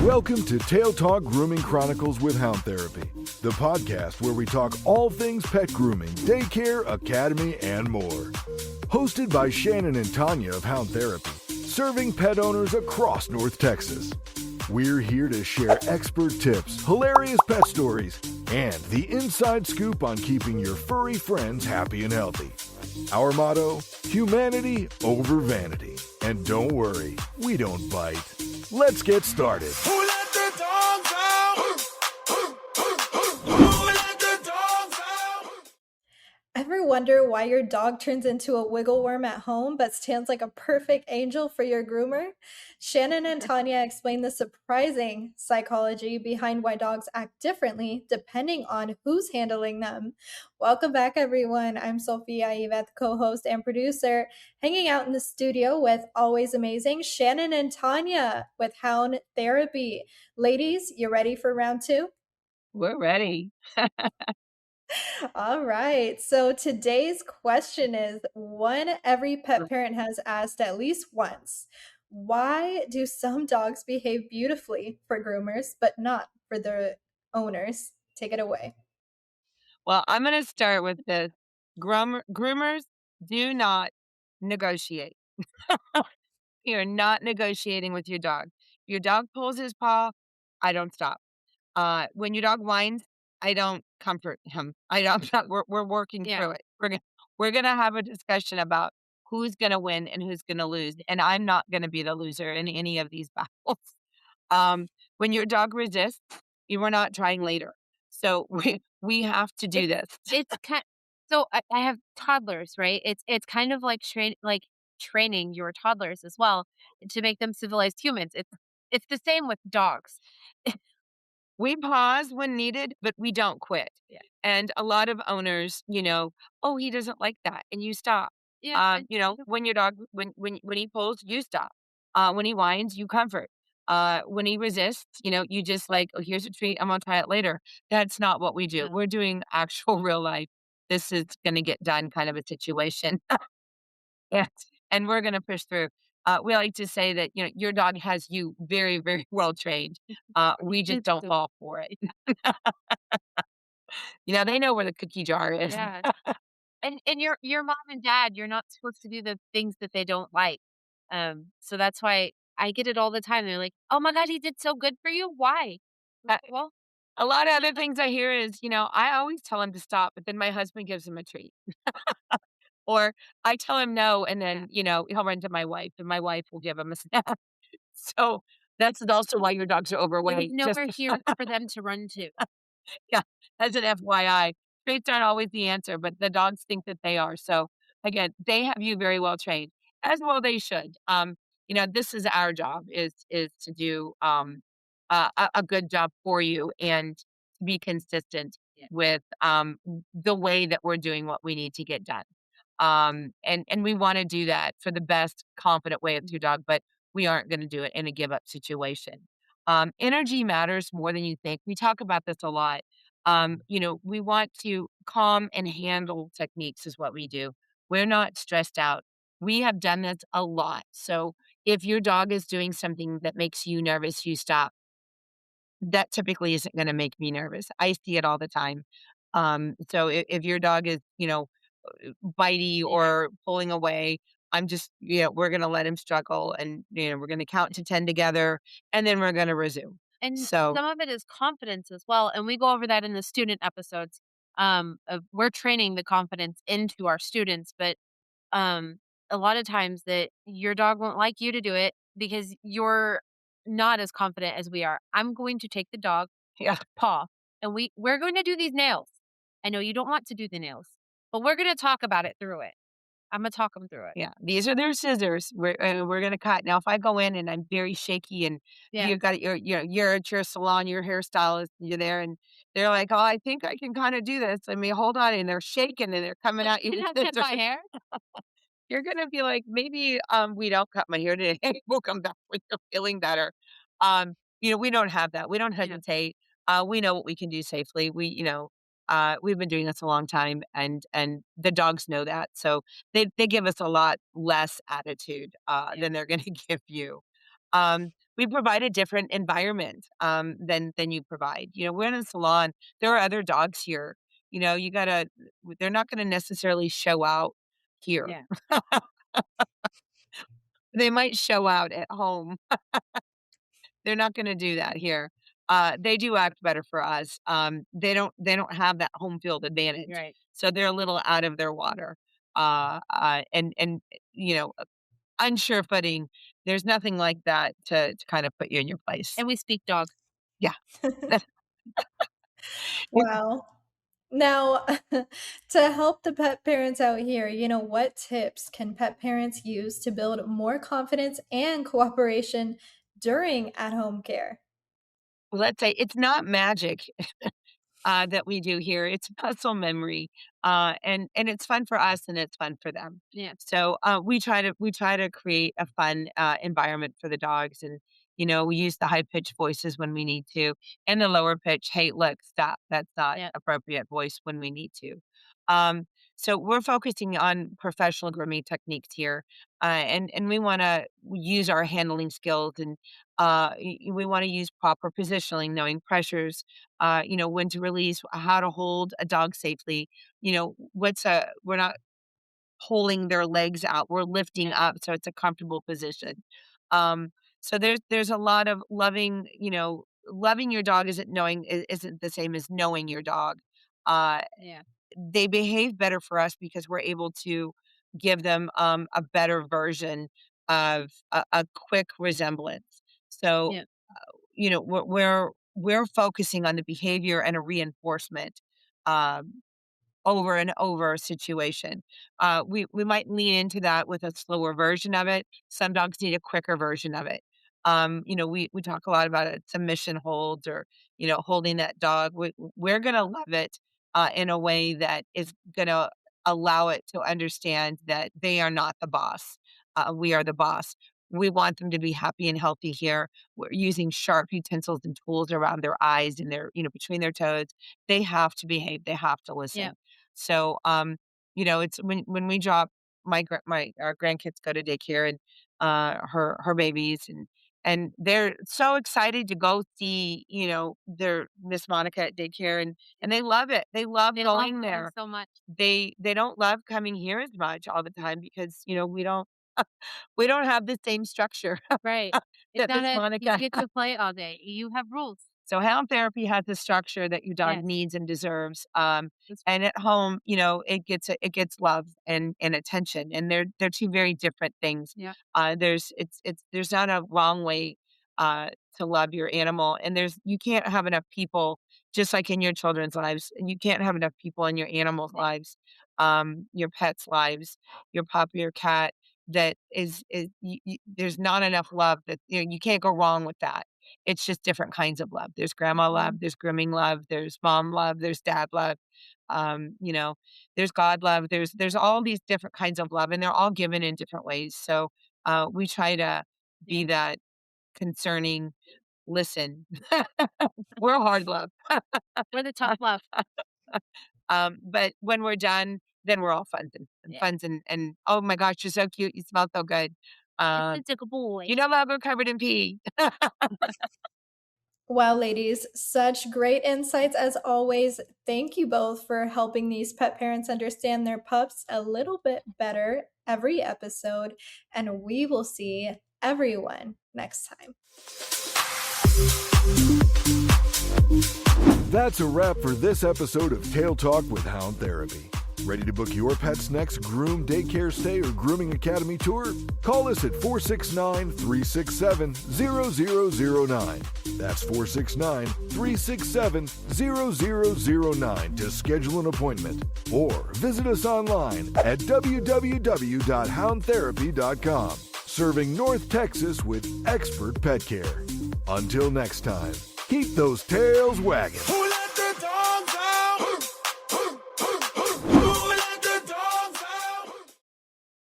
Welcome to Tail Talk Grooming Chronicles with Hound Therapy, the podcast where we talk all things pet grooming, daycare, academy, and more. Hosted by Shannon and Tanya of Hound Therapy, serving pet owners across North Texas. We're here to share expert tips, hilarious pet stories, and the inside scoop on keeping your furry friends happy and healthy. Our motto, humanity over vanity. And don't worry, we don't bite. Let's get started. Who let the dogs out? Who let the dogs out? Ever wonder why your dog turns into a wiggle worm at home but stands like a perfect angel for your groomer? Shannon and Tanya explain the surprising psychology behind why dogs act differently depending on who's handling them. Welcome back, everyone. I'm Sophia Yvette, co-host and producer, hanging out in the studio with always amazing Shannon and Tanya with Hound Therapy. Ladies, you ready for round two? We're ready. All right. So today's question is one every pet parent has asked at least once. Why do some dogs behave beautifully for groomers, but not for their owners? Take it away. Well, I'm going to start with this. Groomers do not negotiate. You're not negotiating with your dog. Your dog pulls his paw, I don't stop. When your dog whines, I don't comfort him. We're working through it. We're gonna have a discussion about who's gonna win and who's gonna lose, and I'm not gonna be the loser in any of these battles. When your dog resists, you are not trying later. So we have to do this. It's kind. So I have toddlers, right? It's kind of like training your toddlers as well to make them civilized humans. It's the same with dogs. We pause when needed, but we don't quit. Yeah. And a lot of owners, oh, he doesn't like that, and you stop. Yeah. When your dog, when he pulls, you stop. When he whines, you comfort. When he resists, you just like, oh, here's a treat. I'm gonna try it later. That's not what we do. No. We're doing actual real life. This is gonna get done kind of a situation. Yeah. And we're gonna push through. We like to say that, your dog has you very, very well trained. We just don't fall for it. They know where the cookie jar is. Yeah. And your mom and dad, you're not supposed to do the things that they don't like. So that's why I get it all the time. They're like, "Oh my God, he did so good for you. Why?" Well, A lot of other things I hear is, I always tell him to stop, but then my husband gives him a treat. Or I tell him no, and then, he'll run to my wife, and my wife will give him a snack. So that's also why your dogs are overweight. there's nowhere here for them to run to. Yeah, as an FYI, treats aren't always the answer, but the dogs think that they are. So again, they have you very well trained, as well they should. This is our job is to do a good job for you and be consistent with the way that we're doing what we need to get done. And we want to do that for the best confident way with your dog, but we aren't going to do it in a give up situation. Energy matters more than you think. We talk about this a lot. We want to calm and handle techniques is what we do. We're not stressed out. We have done this a lot. So if your dog is doing something that makes you nervous, you stop. That typically isn't going to make me nervous. I see it all the time. So if your dog is, bitey or pulling away, I'm just, we're going to let him struggle and, we're going to count to 10 together and then we're going to resume. And So some of it is confidence as well. And we go over that in the student episodes. We're training the confidence into our students, but a lot of times that your dog won't like you to do it because you're not as confident as we are. I'm going to take the dog paw and we're going to do these nails. I know you don't want to do the nails, but we're going to talk about it through it. I'm going to talk them through it. yeah, these are their scissors. We're going to cut. Now, if I go in and I'm very shaky and you've got you're at your salon, your hairstylist, you're there and they're like, oh, I think I can kind of do this. I mean, hold on. And they're shaking and they're coming out. You have to cut my hair. You're going to be like, maybe we don't cut my hair today. We'll come back when you're feeling better. We don't have that. We don't hesitate. We know what we can do safely. We've been doing this a long time, and the dogs know that. So they give us a lot less attitude than they're going to give you. We provide a different environment than you provide. We're in a salon. There are other dogs here. They're not going to necessarily show out here. Yeah. They might show out at home. They're not gonna do that here. They do act better for us. They don't have that home field advantage. Right. So they're a little out of their water. And you know, unsure footing. There's nothing like that to kind of put you in your place. And we speak dog. Yeah. Wow. Now, to help the pet parents out here, what tips can pet parents use to build more confidence and cooperation during at-home care? Let's say it's not magic. That we do here. It's muscle memory, and it's fun for us and it's fun for them. Yeah. So we try to create a fun environment for the dogs, and we use the high pitched voices when we need to, and the lower pitch. Hey, look, stop. That's not Yeah. appropriate voice when we need to. Um, so we're focusing on professional grooming techniques here, and we want to use our handling skills, and we want to use proper positioning, knowing pressures, when to release, how to hold a dog safely. We're not pulling their legs out, we're lifting up so it's a comfortable position. Um, so there's a lot of loving your dog isn't the same as knowing your dog. Yeah. They behave better for us because we're able to give them a better version of a quick resemblance. So Yeah. we're focusing on the behavior and a reinforcement um, over and over situation. We might lean into that with a slower version of it. Some dogs need a quicker version of it. We talk a lot about it, submission holds, or holding that dog. We're gonna love it in a way that is gonna allow it to understand that they are not the boss. We are the boss. We want them to be happy and healthy here. We're using sharp utensils and tools around their eyes and their, between their toes. They have to behave. They have to listen. Yeah. So, it's when we drop my our grandkids go to daycare, and her babies, and they're so excited to go see their Miss Monica at daycare, and they love it. They love They love going going there. so much. They don't love coming here as much all the time because we don't have the same structure Right. It's that not Miss you Monica. get to play all day. You have rules. So Hound Therapy has the structure that your dog Yes. needs and deserves. It's And at home, it gets love and attention, and they're two very different things. Yeah. There's not a wrong way to love your animal, and you can't have enough people, just like in your children's lives, and you can't have enough people in your animals' lives, your pets' lives, your pup, your cat. That there's not enough love that you can't go wrong with that. It's just different kinds of love. There's grandma love, there's grooming love, there's mom love, there's dad love, um, you know, there's God love, there's all these different kinds of love, and they're all given in different ways. So we try to be that concerning listen. We're hard love. We're the tough love. But when we're done, then we're all funs and Yeah. funs and oh my gosh, you're so cute. You smell so good. Uh, It's a good boy. you know, love, we're covered in pee. Wow, ladies, such great insights as always. Thank you both for helping these pet parents understand their pups a little bit better every episode, and we will see everyone next time. That's a wrap for this episode of Tail Talk with Hound Therapy. Ready to book your pet's next groom, daycare stay, or grooming academy tour? Call us at 469-367-0009. That's 469-367-0009 to schedule an appointment. Or visit us online at www.houndtherapy.com. Serving North Texas with expert pet care. Until next time, keep those tails wagging.